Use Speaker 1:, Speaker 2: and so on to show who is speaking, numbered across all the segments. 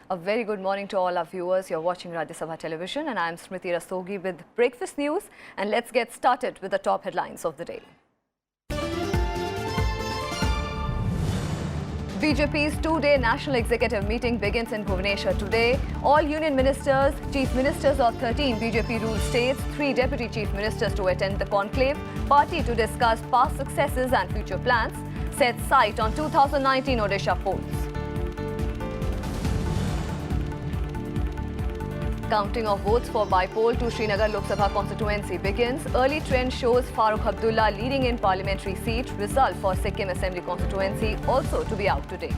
Speaker 1: A very good morning to all our viewers. You're watching Rajya Sabha Television and I'm Smriti Rastogi with Breakfast News. And let's get started with the top headlines of the day. BJP's two-day national executive meeting begins in Bhubaneswar today. All union ministers, chief ministers of 13 BJP-ruled states, 3 deputy chief ministers to attend the conclave, party to discuss past successes and future plans, set sight on 2019 Odisha polls. Counting of votes for Bipole to Srinagar Lok Sabha constituency begins. Early trend shows Farooq Abdullah leading in parliamentary seat. Result for Sikkim Assembly constituency also to be out today.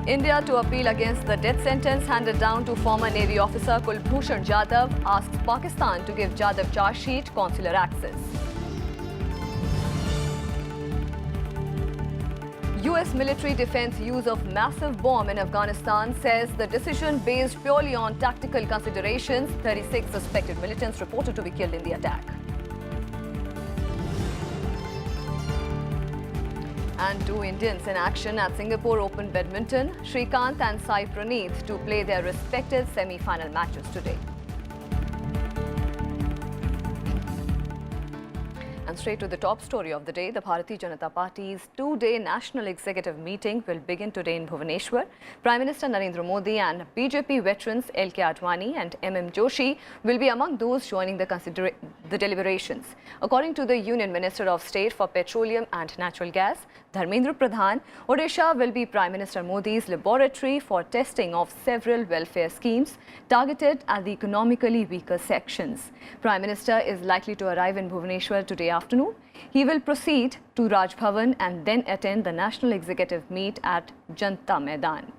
Speaker 1: India to appeal against the death sentence handed down to former Navy officer Kulbhushan Jadhav, asks Pakistan to give Jadhav charge sheet consular access. US military defense use of massive bomb in Afghanistan, says the decision based purely on tactical considerations. 36 suspected militants reported to be killed in the attack. And 2 Indians in action at Singapore Open Badminton. Srikanth and Sai Praneeth to play their respective semi-final matches today. And straight to the top story of the day, the Bharatiya Janata Party's two-day national executive meeting will begin today in Bhubaneswar. Prime Minister Narendra Modi and BJP veterans L.K. Advani and M.M. Joshi will be among those joining the deliberations. According to the Union Minister of State for Petroleum and Natural Gas, Dharmendra Pradhan, Odisha will be Prime Minister Modi's laboratory for testing of several welfare schemes targeted at the economically weaker sections. Prime Minister is likely to arrive in Bhubaneswar today afternoon. He will proceed to Raj Bhavan and then attend the National Executive Meet at Janta Maidan.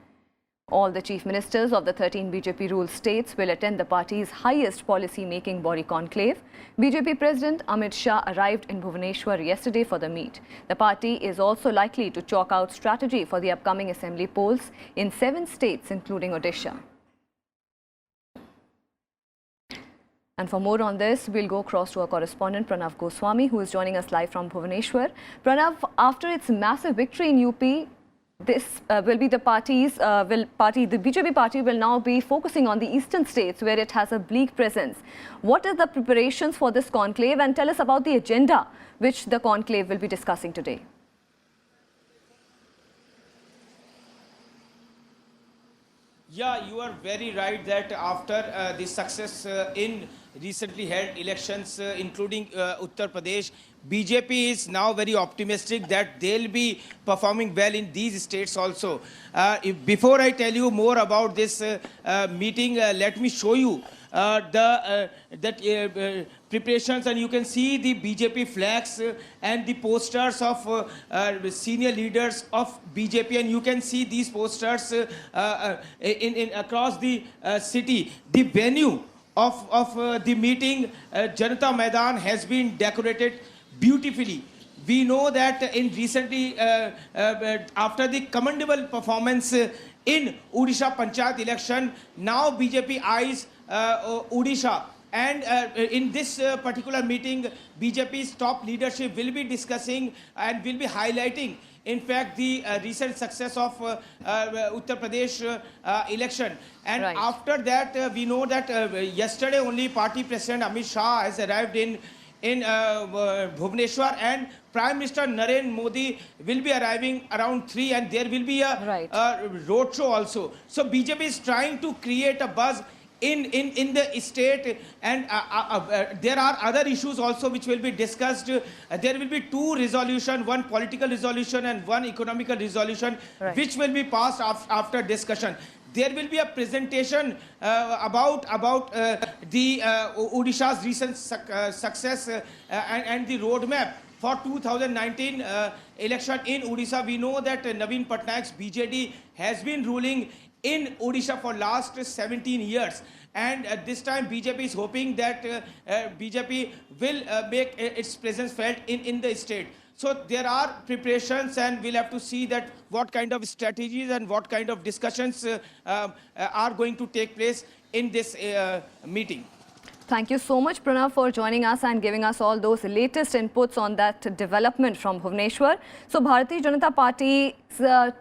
Speaker 1: All the chief ministers of the 13 BJP-ruled states will attend the party's highest policy-making body conclave. BJP President Amit Shah arrived in Bhubaneswar yesterday for the meet. The party is also likely to chalk out strategy for the upcoming assembly polls in 7 states, including Odisha. And for more on this, we'll go across to our correspondent Pranav Goswami, who is joining us live from Bhubaneswar. Pranav, after its massive victory in UP, this will be the the BJP party will now be focusing on the eastern states where it has a bleak presence. What are the preparations for this conclave, and tell us about the agenda which the conclave will be discussing today?
Speaker 2: Yeah, you are very right that after the success in recently held elections, including Uttar Pradesh, BJP is now very optimistic that they'll be performing well in these states also. Before I tell you more about this meeting, let me show you preparations, and you can see the BJP flags and the posters of senior leaders of BJP, and you can see these posters in across the city. The venue of the meeting, Janata Maidan, has been decorated beautifully. We know that in recently, after the commendable performance in Odisha Panchayat election, now BJP eyes Odisha. And in this particular meeting, BJP's top leadership will be discussing and will be highlighting, in fact, the recent success of Uttar Pradesh election. And
Speaker 1: right.
Speaker 2: After that, we know that yesterday only party president Amit Shah has arrived in Bhubaneswar, and Prime Minister Narendra Modi will be arriving around 3, and there will be a road show also. So BJP is trying to create a buzz in the state, and there are other issues also which will be discussed. There will be 2 resolutions, one political resolution and one economical resolution, which will be passed after discussion. There will be a presentation about the Odisha's recent success and the roadmap for 2019 election in Odisha. We know that Naveen Patnaik's BJD has been ruling in Odisha for last 17 years. And at this time, BJP is hoping that BJP will make its presence felt in the state. So there are preparations, and we'll have to see that what kind of strategies and what kind of discussions are going to take place in this meeting.
Speaker 1: Thank you so much, Pranav, for joining us and giving us all those latest inputs on that development from Bhubaneswar. So, Bharatiya Janata Party's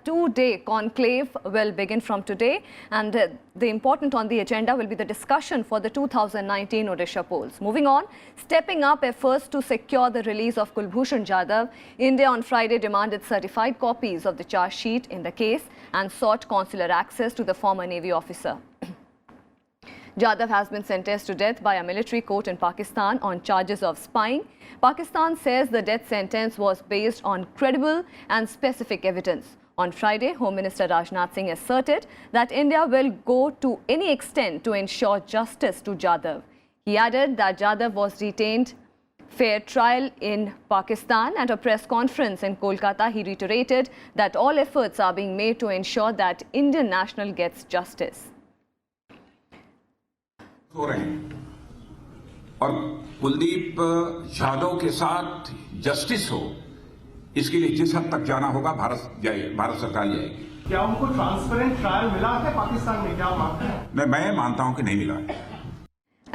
Speaker 1: two-day conclave will begin from today, and the important on the agenda will be the discussion for the 2019 Odisha polls. Moving on, stepping up efforts to secure the release of Kulbhushan Jadhav, India on Friday demanded certified copies of the charge sheet in the case and sought consular access to the former Navy officer. Jadhav has been sentenced to death by a military court in Pakistan on charges of spying. Pakistan says the death sentence was based on credible and specific evidence. On Friday, Home Minister Rajnath Singh asserted that India will go to any extent to ensure justice to Jadhav. He added that Jadhav was detained fair trial in Pakistan. At a press conference in Kolkata, he reiterated that all efforts are being made to ensure that Indian national gets justice.
Speaker 3: हो रहे हैं और कुलदीप यादव के साथ justice हो, इसके लिए जिस हद तक जाना होगा भारत सरकार जाएगी।
Speaker 4: क्या उनको ट्रांसपेरेंट ट्रायल मिला है पाकिस्तान में, क्या मानते हैं?
Speaker 3: मैं मानता हूं कि नहीं मिला।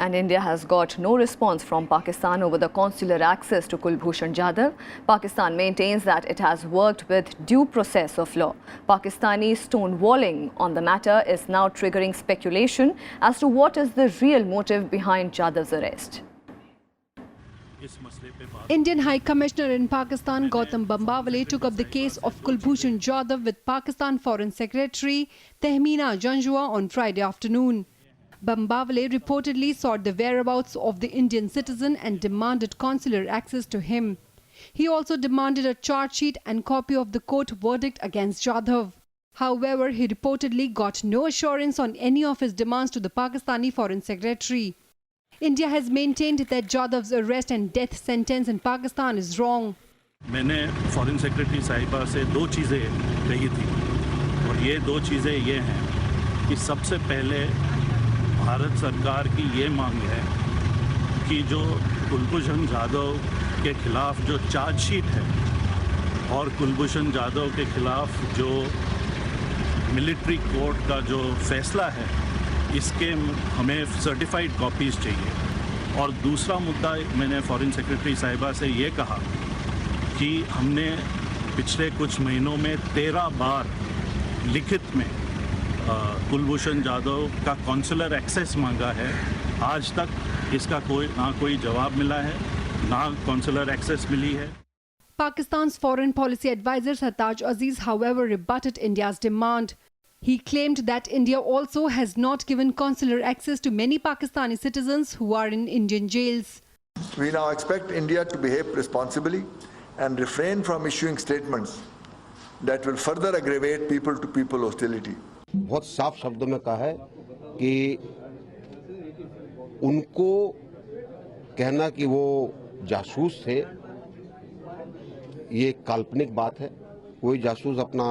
Speaker 1: And India has got no response from Pakistan over the consular access to Kulbhushan Jadhav. Pakistan maintains that it has worked with due process of law. Pakistani stonewalling on the matter is now triggering speculation as to what is the real motive behind Jadhav's arrest.
Speaker 5: Indian High Commissioner in Pakistan Gautam Bambawale took up the case of Kulbhushan Jadhav with Pakistan Foreign Secretary Tehmeena Janjua on Friday afternoon. Bambawale reportedly sought the whereabouts of the Indian citizen and demanded consular access to him. He also demanded a charge sheet and copy of the court verdict against Jadhav. However, he reportedly got no assurance on any of his demands to the Pakistani Foreign Secretary. India has maintained that Jadhav's arrest and death sentence in Pakistan is wrong.
Speaker 6: मैंने foreign secretary साहिबा से दो चीज़ें कही थी और ये दो चीज़ें ये हैं कि सबसे पहले भारत सरकार की ये मांग है कि जो कुलभूषण जाधव के खिलाफ जो चार्जशीट है और कुलभूषण जाधव के खिलाफ जो मिलिट्री कोर्ट का जो फैसला है, इसके हमें सर्टिफाइड कॉपीज़ चाहिए। और दूसरा मुद्दा मैंने फॉरेन सेक्रेटरी साहिबा से ये कहा कि हमने पिछले कुछ महीनों में 13 बार लिखित में कुलभूषण जाधव का कॉन्सुलर एक्सेस मांगा है। आज तक इसका ना कोई जवाब मिला है, ना कॉन्सुलर एक्सेस मिली है।
Speaker 5: Pakistan's foreign policy advisor Sartaj Aziz, however, rebutted India's demand. He claimed that India also has not given consular access to many Pakistani citizens who are in Indian jails.
Speaker 7: We now expect India to behave responsibly and refrain from issuing statements that will further aggravate people-to-people hostility.
Speaker 8: बहुत साफ शब्दों में कहा है कि उनको कहना कि वो जासूस थे, ये काल्पनिक बात है। कोई जासूस अपना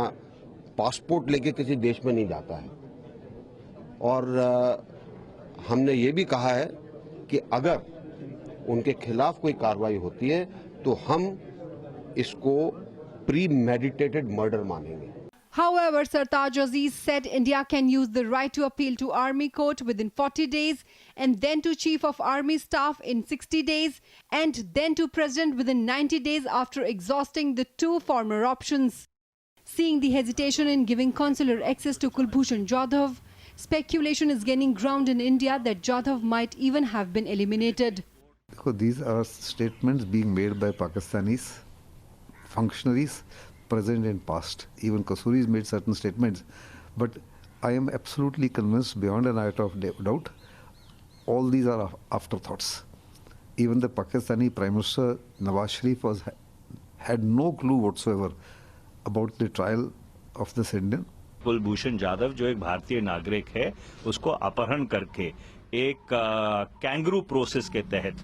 Speaker 8: पासपोर्ट लेके किसी देश में नहीं जाता है। और हमने ये भी कहा है कि अगर उनके खिलाफ कोई कार्रवाई होती है तो हम इसको प्रीमेडिटेटेड मर्डर मानेंगे।
Speaker 5: However, Sartaj Aziz said India can use the right to appeal to Army Court within 40 days and then to Chief of Army Staff in 60 days and then to President within 90 days after exhausting the two former options. Seeing the hesitation in giving consular access to Kulbhushan Jadhav, speculation is gaining ground in India that Jadhav might even have been eliminated.
Speaker 9: These are statements being made by Pakistanis, functionaries, present and past. Even Kasuri has made certain statements, but I am absolutely convinced beyond an iota of doubt, all these are afterthoughts. Even the Pakistani Prime Minister Nawaz Sharif had no clue whatsoever about the trial of this Indian.
Speaker 10: Kulbhushan Jadhav जो एक भारतीय नागरिक है, उसको अपहरण करके एक kangaroo process के तहत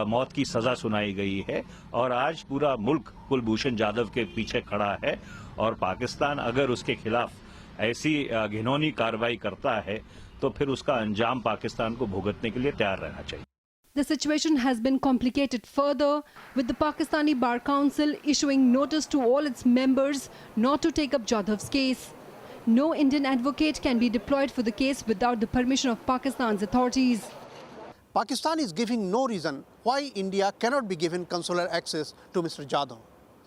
Speaker 10: मौत की सजा सुनाई गई है और आज पूरा मुल्क कुलभूषण जाधव के पीछे खड़ा है और पाकिस्तान अगर उसके खिलाफ ऐसी घिनौनी कार्रवाई करता है तो फिर उसका अंजाम पाकिस्तान को भुगतने के लिए तैयार रहना चाहिए।
Speaker 5: The situation has been complicated further, with the Pakistani Bar Council issuing notice to all its members not to take up Jadhav's case. No Indian advocate can be deployed for the case without the permission of Pakistan's authorities.
Speaker 11: Pakistan is giving no reason why India cannot be given consular access to Mr. Jadhav.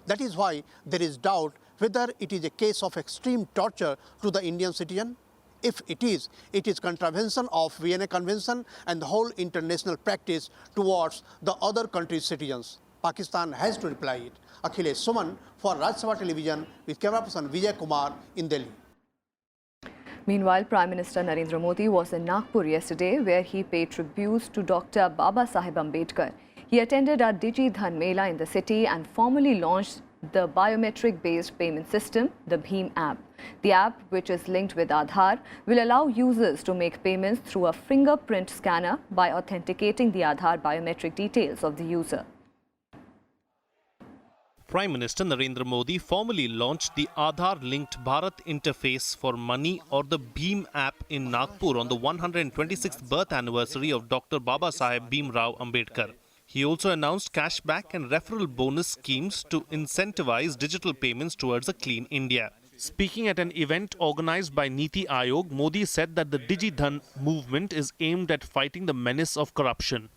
Speaker 11: That is why there is doubt whether it is a case of extreme torture to the Indian citizen. If it is contravention of Vienna Convention and the whole international practice towards the other countries' citizens. Pakistan has to reply it. Akhilesh Suman for Rajya Sabha Television with camera person Vijay Kumar in Delhi.
Speaker 1: Meanwhile, Prime Minister Narendra Modi was in Nagpur yesterday, where he paid tributes to Dr. Baba Saheb Ambedkar. He attended a Digi Dhan Mela in the city and formally launched the biometric-based payment system, the Bhim app. The app, which is linked with Aadhaar, will allow users to make payments through a fingerprint scanner by authenticating the Aadhaar biometric details of the user.
Speaker 12: Prime Minister Narendra Modi formally launched the Aadhaar-linked Bharat interface for money, or the Bhim app, in Nagpur on the 126th birth anniversary of Dr. Baba Saheb Bhimrao Ambedkar. He also announced cashback and referral bonus schemes to incentivize digital payments towards a clean India. Speaking at an event organized by Niti Aayog, Modi said that the Digi Dhan movement is aimed at fighting the menace of corruption.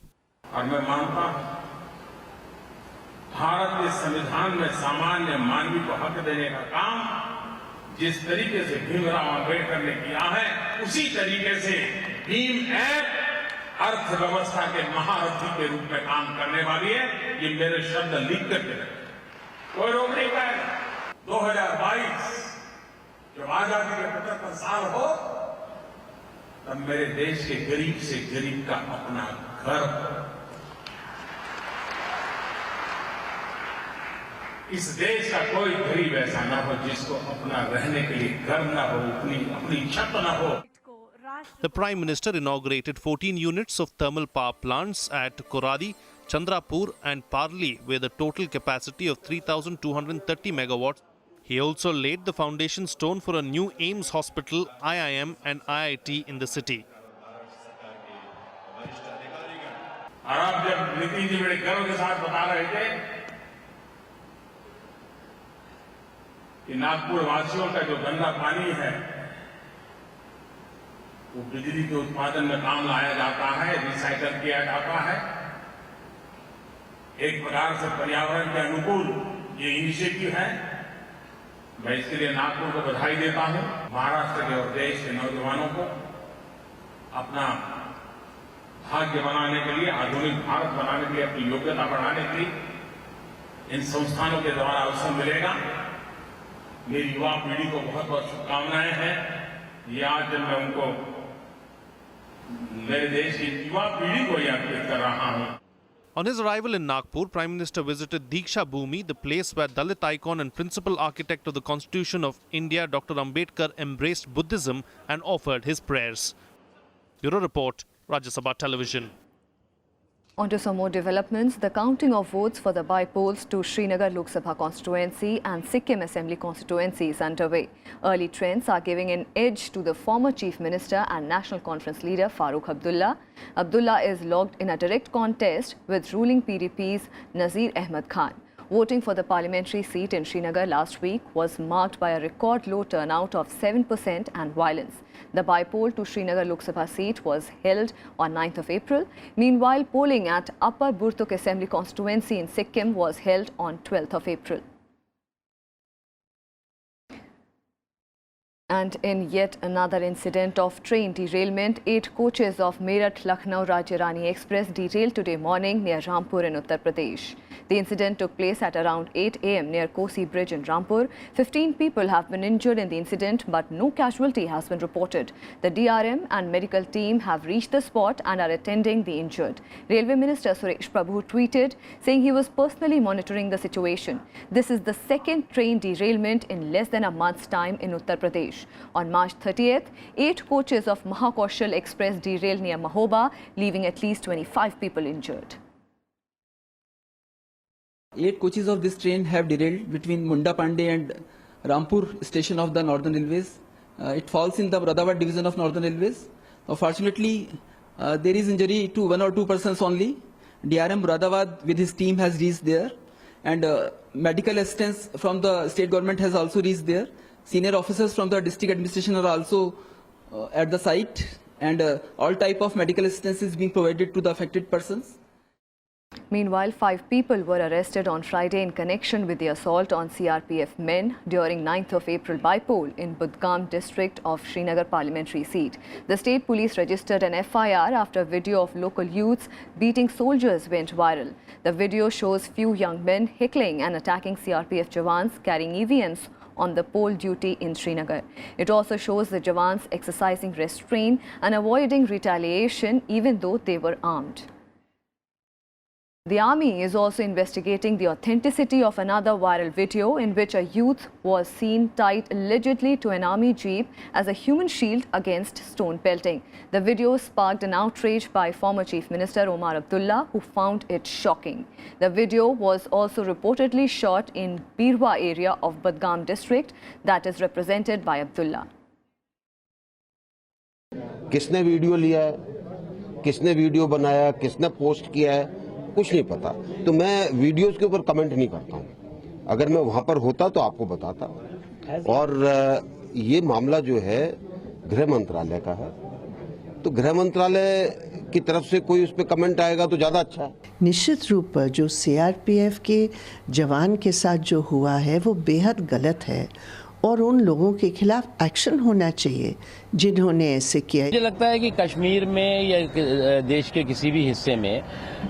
Speaker 3: Bharat के संविधान में सामान्य मानवी को हक देने का काम जिस तरीके से भीमराव अंबेडकर ने किया है, उसी तरीके से भीम ऐप अर्थव्यवस्था के महारथी के रूप में काम करने वाली है। ये मेरे शब्द लिख करके कोई रोक नहीं पाएगा। 2022 जब आजादी के 75 साल हो, तब मेरे देश के गरीब से गरीब का अपना घर, इस देश का कोई गरीब ऐसा न हो जिसको अपना रहने के लिए घर न हो, अपनी छत न हो।
Speaker 12: The Prime Minister inaugurated 14 units of thermal power plants at Koradi, Chandrapur and Parli, with a total capacity of 3,230 megawatts. He also laid the foundation stone for a new AIIMS hospital, IIM and IIT in the city.
Speaker 3: और अब जब नितिन जी बड़े गर्व के साथ बता रहे थे कि नागपुर वासियों का जो गंदा पानी है वो बिजली के उत्पादन में काम लाया जाता है, रिसाइकल किया जाता है, एक प्रकार से पर्यावरण के अनुकूल ये इनिशिएटिव है। मैं इसके लिए नागपुर को बधाई देता हूं। महाराष्ट्र के और देश के नौजवानों को अपना भाग्य बनाने के लिए, आधुनिक भारत बनाने के लिए, अपनी योग्यता बढ़ाने के लिए इन संस्थानों के द्वारा अवसर मिलेगा। मेरी युवा पीढ़ी को बहुत बहुत शुभकामनाएं हैं। ये आज जब मैं उनको, मेरे देश की युवा पीढ़ी को याद कर रहा हूं।
Speaker 12: On his arrival in Nagpur, Prime Minister visited Diksha Bhumi, the place where Dalit icon and principal architect of the Constitution of India, Dr. Ambedkar, embraced Buddhism and offered his prayers. Bureau Report, Rajya Sabha Television.
Speaker 1: On to some more developments. The counting of votes for the by-polls to Srinagar Lok Sabha constituency and Sikkim Assembly constituency is underway. Early trends are giving an edge to the former Chief Minister and National Conference leader Farooq Abdullah. Abdullah is locked in a direct contest with ruling PDP's Nazir Ahmed Khan. Voting for the parliamentary seat in Srinagar last week was marked by a record low turnout of 7% and violence. The by-poll to Srinagar Lok Sabha seat was held on 9th of April. Meanwhile, polling at Upper Burtuk Assembly constituency in Sikkim was held on 12th of April. And in yet another incident of train derailment, 8 coaches of Meerut-Lucknow Rajya Rani Express derailed today morning near Rampur in Uttar Pradesh. The incident took place at around 8 a.m. near Kosi Bridge in Rampur. 15 people have been injured in the incident, but no casualty has been reported. The DRM and medical team have reached the spot and are attending the injured. Railway Minister Suresh Prabhu tweeted, saying he was personally monitoring the situation. This is the second train derailment in less than a month's time in Uttar Pradesh. On March 30th, 8 coaches of Mahakaushal Express derailed near Mahoba, leaving at least 25 people injured.
Speaker 13: 8 coaches of this train have derailed between Munda Pandey and Rampur station of the Northern Railways. It falls in the Moradabad division of Northern Railways. Fortunately, there is injury to 1 or 2 persons only. DRM Moradabad with his team has reached there, and medical assistance from the state government has also reached there. Senior officers from the district administration are also at the site and all type of medical assistance is being provided to the affected persons.
Speaker 1: Meanwhile, 5 people were arrested on Friday in connection with the assault on CRPF men during 9th of April bypoll in Budgam district of Srinagar parliamentary seat. The state police registered an FIR after video of local youths beating soldiers went viral. The video shows few young men heckling and attacking CRPF jawans carrying EVMs on the poll duty in Srinagar. It also shows the jawans exercising restraint and avoiding retaliation even though they were armed. The army is also investigating the authenticity of another viral video in which a youth was seen tied allegedly to an army jeep as a human shield against stone pelting. The video sparked an outrage by former Chief Minister Omar Abdullah, who found it shocking. The video was also reportedly shot in Birwa area of Budgam district that is represented by Abdullah.
Speaker 8: किसने video लिया है, किसने video बनाया, किसने post किया है, कुछ नहीं पता। तो मैं वीडियोस के ऊपर कमेंट नहीं करता हूं। अगर मैं वहां पर होता तो आपको बताता। और ये मामला जो है गृह मंत्रालय का है, तो गृह मंत्रालय की तरफ से कोई उस पर कमेंट आएगा तो ज्यादा अच्छा है।
Speaker 14: निश्चित रूप पर जो सीआरपीएफ के जवान के साथ जो हुआ है वो बेहद गलत है और उन लोगों के खिलाफ एक्शन होना चाहिए जिन्होंने ऐसे किया।
Speaker 15: मुझे लगता है कि कश्मीर में या देश के किसी भी हिस्से में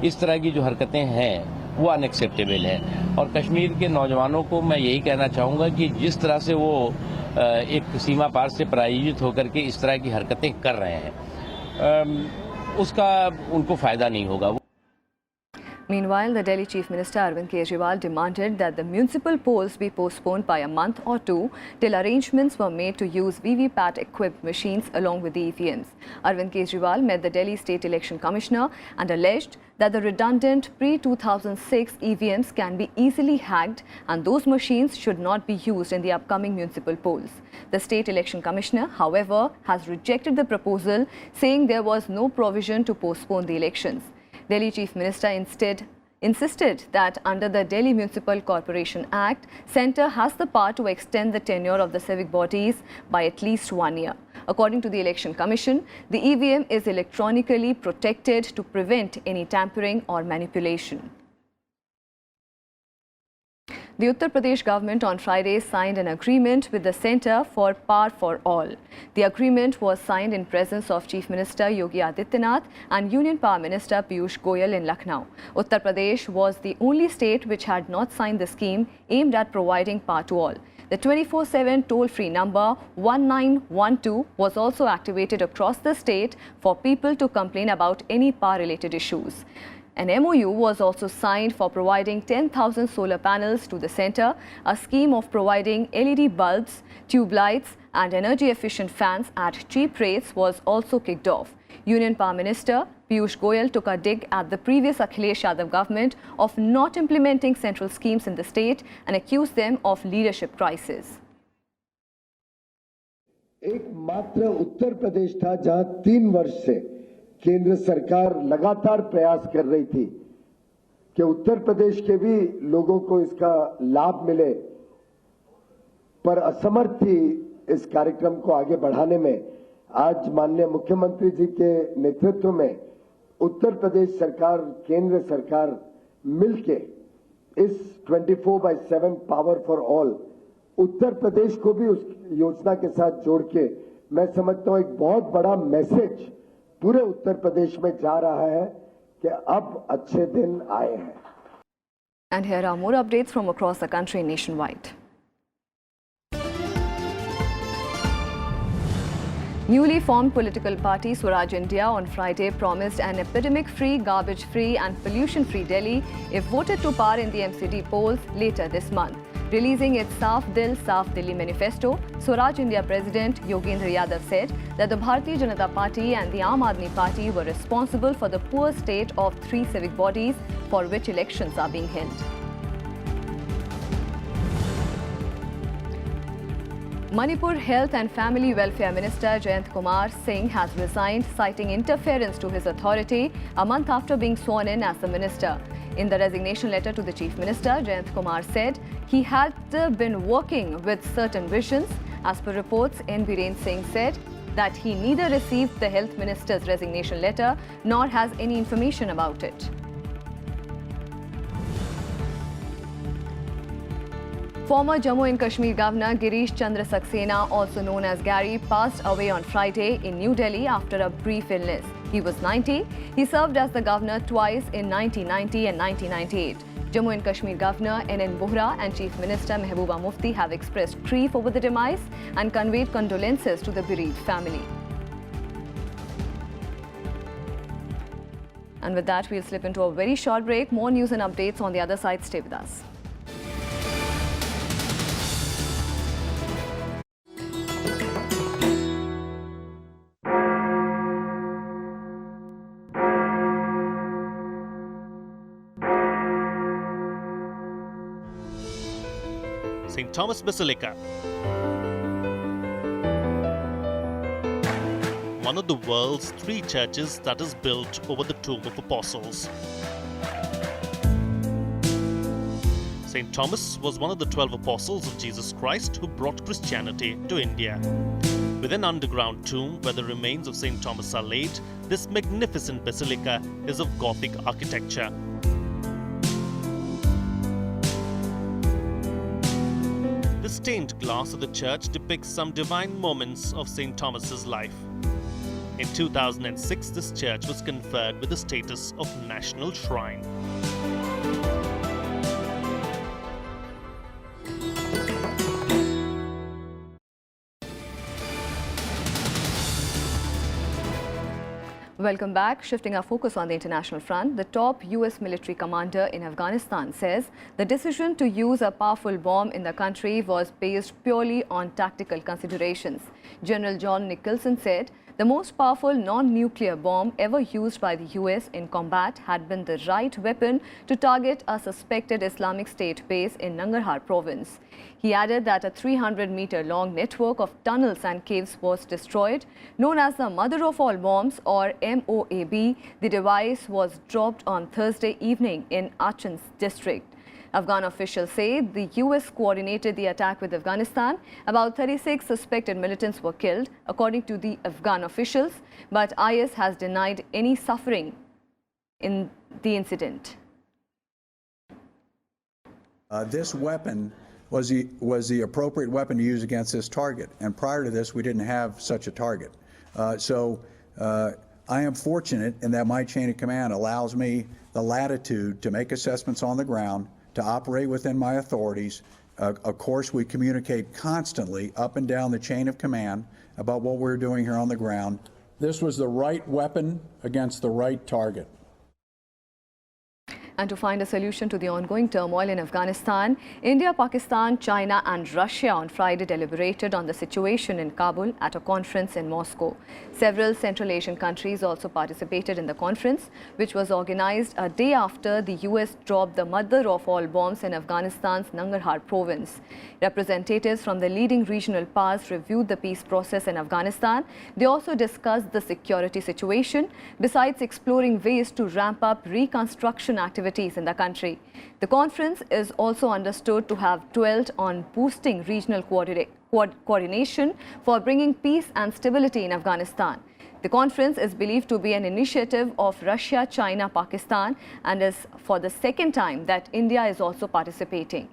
Speaker 15: इस तरह की जो हरकतें हैं वो अनएक्सेप्टेबल हैं और कश्मीर के नौजवानों को मैं यही कहना चाहूँगा कि जिस तरह से वो एक सीमा पार से प्रायोजित होकर के इस तरह की हरकतें कर रहे हैं उसका उनको फायदा नहीं होगा।
Speaker 1: Meanwhile, the Delhi Chief Minister Arvind Kejriwal demanded that the municipal polls be postponed by a month or two till arrangements were made to use VVPAT-equipped machines along with the EVMs. Arvind Kejriwal met the Delhi State Election Commissioner and alleged that the redundant pre-2006 EVMs can be easily hacked and those machines should not be used in the upcoming municipal polls. The State Election Commissioner, however, has rejected the proposal, saying there was no provision to postpone the elections. Delhi Chief Minister instead insisted that under the Delhi Municipal Corporation Act, Centre has the power to extend the tenure of the civic bodies by at least 1 year. According to the Election Commission, the EVM is electronically protected to prevent any tampering or manipulation. The Uttar Pradesh government on Friday signed an agreement with the Centre for Power for All. The agreement was signed in presence of Chief Minister Yogi Adityanath and Union Power Minister Piyush Goyal in Lucknow. Uttar Pradesh was the only state which had not signed the scheme aimed at providing power to all. The 24/7 toll-free number 1912 was also activated across the state for people to complain about any power-related issues. An MOU was also signed for providing 10,000 solar panels to the centre. A scheme of providing LED bulbs, tube lights and energy-efficient fans at cheap rates was also kicked off. Union Power Minister Piyush Goyal took a dig at the previous Akhilesh Yadav government of not implementing central schemes in the state and accused them of leadership crisis.
Speaker 16: एकमात्र उत्तर प्रदेश था जहां 3 वर्ष से केंद्र सरकार लगातार प्रयास कर रही थी कि उत्तर प्रदेश के भी लोगों को इसका लाभ मिले, पर असमर्थ थी इस कार्यक्रम को आगे बढ़ाने में। आज माननीय मुख्यमंत्री जी के नेतृत्व में उत्तर प्रदेश सरकार, केंद्र सरकार मिलके इस 24/7 power for all Uttar Pradesh को भी उस योजना के साथ जोड़ के मैं समझता हूं एक बहुत बड़ा मैसेज पूरे उत्तर प्रदेश में जा रहा है कि अब अच्छे दिन आए हैं.
Speaker 1: And here are more updates from across the country nationwide. Newly formed political party Swaraj India on Friday promised an epidemic-free, garbage-free and pollution-free Delhi if voted to power in the MCD polls later this month. Releasing its Saaf Dil, Saaf Delhi manifesto, Swaraj India President Yogendra Yadav said that the Bharatiya Janata Party and the Aam Aadmi Party were responsible for the poor state of 3 civic bodies for which elections are being held. Manipur Health and Family Welfare Minister Jayant Kumar Singh has resigned, citing interference to his authority a month after being sworn in as the minister. In the resignation letter to the Chief Minister, Jayant Kumar said he had been working with certain visions. As per reports, N. Biren Singh said that he neither received the health minister's resignation letter nor has any information about it. Former Jammu and Kashmir Governor Girish Chandra Saxena, also known as Gary, passed away on Friday in New Delhi after a brief illness. He was 90. He served as the governor twice in 1990 and 1998. Jammu and Kashmir Governor N.N. Bohra and Chief Minister Mehbooba Mufti have expressed grief over the demise and conveyed condolences to the bereaved family. And with that, we'll slip into a very short break. More news and updates on the other side. Stay with us.
Speaker 12: St. Thomas Basilica. One of the world's 3 churches that is built over the Tomb of Apostles. St. Thomas was one of the 12 apostles of Jesus Christ who brought Christianity to India. With an underground tomb where the remains of St. Thomas are laid, this magnificent basilica is of Gothic architecture. The stained glass of the church depicts some divine moments of St. Thomas's life. In 2006, this church was conferred with the status of National Shrine.
Speaker 1: Welcome back. Shifting our focus on the international front, the top US military commander in Afghanistan says the decision to use a powerful bomb in the country was based purely on tactical considerations. General John Nicholson said the most powerful non-nuclear bomb ever used by the US in combat had been the right weapon to target a suspected Islamic State base in Nangarhar province. He added that a 300-meter-long network of tunnels and caves was destroyed. Known as the Mother of All Bombs, or MOAB, the device was dropped on Thursday evening in Achin district. Afghan officials say the US coordinated the attack with Afghanistan. About 36 suspected militants were killed, according to the Afghan officials, but IS has denied any suffering in the incident.
Speaker 17: This weapon was the appropriate weapon to use against this target, and prior to this, we didn't have such a target. I am fortunate in that my chain of command allows me the latitude to make assessments on the ground, to operate within my authorities. Of course, we communicate constantly up and down the chain of command about what we're doing here on the ground. This was the right weapon against the right target.
Speaker 1: And to find a solution to the ongoing turmoil in Afghanistan, India, Pakistan, China and Russia on Friday deliberated on the situation in Kabul at a conference in Moscow. Several Central Asian countries also participated in the conference, which was organized a day after the US dropped the mother of all bombs in Afghanistan's Nangarhar province. Representatives from the leading regional powers reviewed the peace process in Afghanistan. They also discussed the security situation, besides exploring ways to ramp up reconstruction activities in the country. The conference is also understood to have dwelt on boosting regional coordination for bringing peace and stability in Afghanistan. The conference is believed to be an initiative of Russia, China, Pakistan, and is for the second time that India is also participating.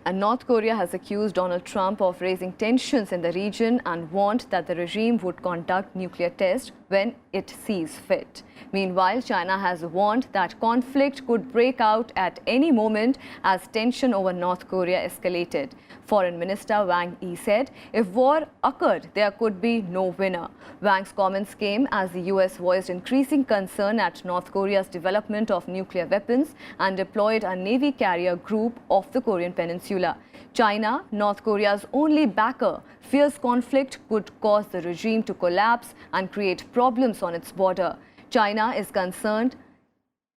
Speaker 1: And North Korea has accused Donald Trump of raising tensions in the region and warned that the regime would conduct nuclear tests when it sees fit. Meanwhile, China has warned that conflict could break out at any moment as tension over North Korea escalated. Foreign Minister Wang Yi said if war occurred, there could be no winner. Wang's comments came as the US voiced increasing concern at North Korea's development of nuclear weapons and deployed a Navy carrier group off the Korean peninsula. China, North Korea's only backer, fears conflict could cause the regime to collapse and create problems on its border. China is concerned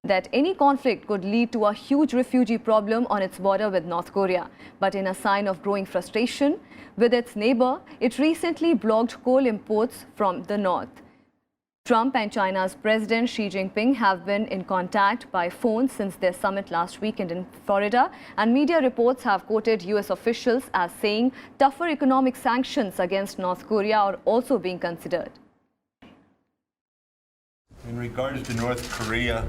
Speaker 1: that any conflict could lead to a huge refugee problem on its border with North Korea. But in a sign of growing frustration with its neighbor, it recently blocked coal imports from the north. Trump and China's President Xi Jinping have been in contact by phone since their summit last weekend in Florida, and media reports have quoted US officials as saying tougher economic sanctions against North Korea are also being considered.
Speaker 18: In regards to North Korea,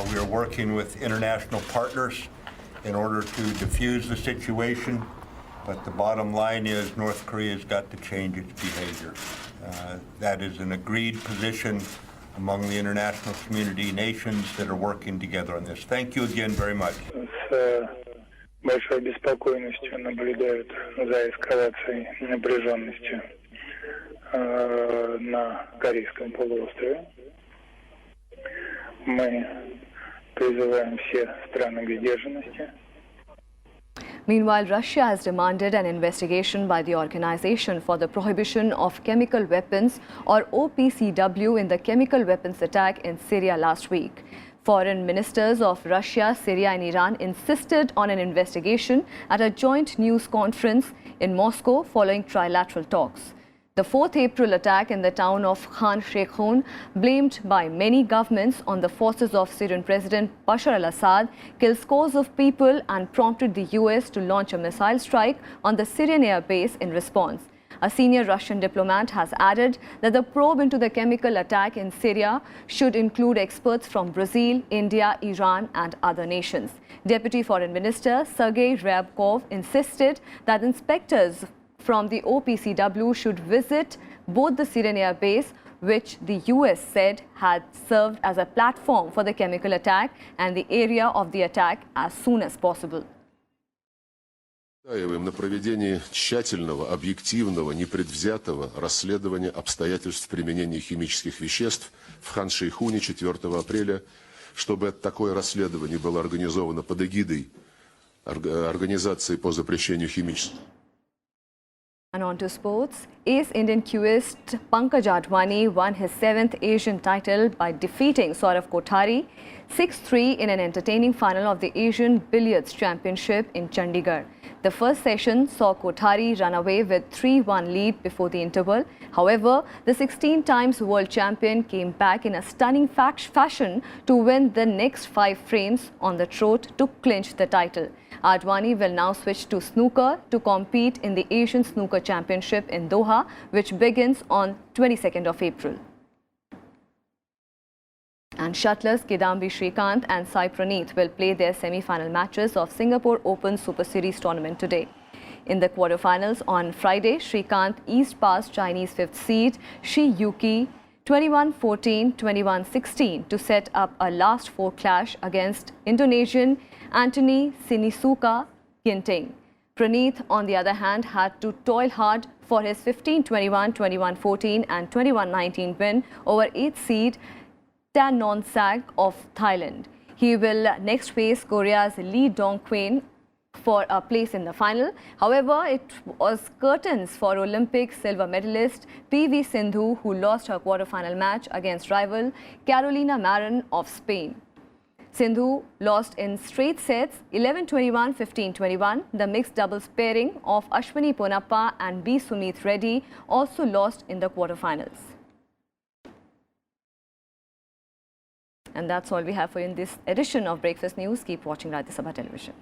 Speaker 18: we are working with international partners in order to diffuse the situation, but the bottom line is North Korea's got to change its behavior. That is an agreed position among the international community, nations that are working together on this. Thank you again very much.
Speaker 19: С большой беспокойностью наблюдают за эскалацией напряженности на Корейском полуострове. Мы призываем все страны к сдержанности.
Speaker 1: Meanwhile, Russia has demanded an investigation by the Organization for the Prohibition of Chemical Weapons, or OPCW, in the chemical weapons attack in Syria last week. Foreign ministers of Russia, Syria and Iran insisted on an investigation at a joint news conference in Moscow following trilateral talks. The 4th April attack in the town of Khan Sheikhoun, blamed by many governments on the forces of Syrian President Bashar al-Assad, killed scores of people and prompted the US to launch a missile strike on the Syrian air base in response. A senior Russian diplomat has added that the probe into the chemical attack in Syria should include experts from Brazil, India, Iran and other nations. Deputy Foreign Minister Sergei Ryabkov insisted that inspectors from the OPCW should visit both the Syrian air base, which the US said had served as a platform for the chemical attack, and the area of the attack as soon as possible.
Speaker 20: Настаиваем на проведении тщательного, объективного, непредвзятого расследования обстоятельств применения химических веществ в Хан-Шейхуне 4 апреля, чтобы такое расследование было организовано под эгидой Организации по запрещению химических.
Speaker 1: And on to sports. Ace Indian cueist Pankaj Advani won his 7th Asian title by defeating Saurav Kothari 6-3 in an entertaining final of the Asian Billiards Championship in Chandigarh. The first session saw Kothari run away with 3-1 lead before the interval. However, the 16 times world champion came back in a stunning fashion to win the next 5 frames on the trot to clinch the title. Advani will now switch to snooker to compete in the Asian Snooker Championship in Doha, which begins on 22nd of April. And shuttlers Kidambi Srikanth and Sai Praneeth will play their semi-final matches of Singapore Open Super Series tournament today. In the quarterfinals on Friday, Srikanth eased past Chinese 5th seed Shi Yuki 21-14, 21-16 to set up a last 4 clash against Indonesian Anthony Sinisuka Ginting. Praneeth, on the other hand, had to toil hard for his 15-21, 21-14 and 21-19 win over 8th seed Tan Nonsag of Thailand. He will next face Korea's Lee Dong-Kwan for a place in the final. However, it was curtains for Olympic silver medalist PV Sindhu, who lost her quarterfinal match against rival Carolina Marin of Spain. Sindhu lost in straight sets 11-21, 15-21. The mixed doubles pairing of Ashwini Ponappa and B. Sumeet Reddy also lost in the quarterfinals. And that's all we have for you in this edition of Breakfast News. Keep watching Rajya Sabha Television.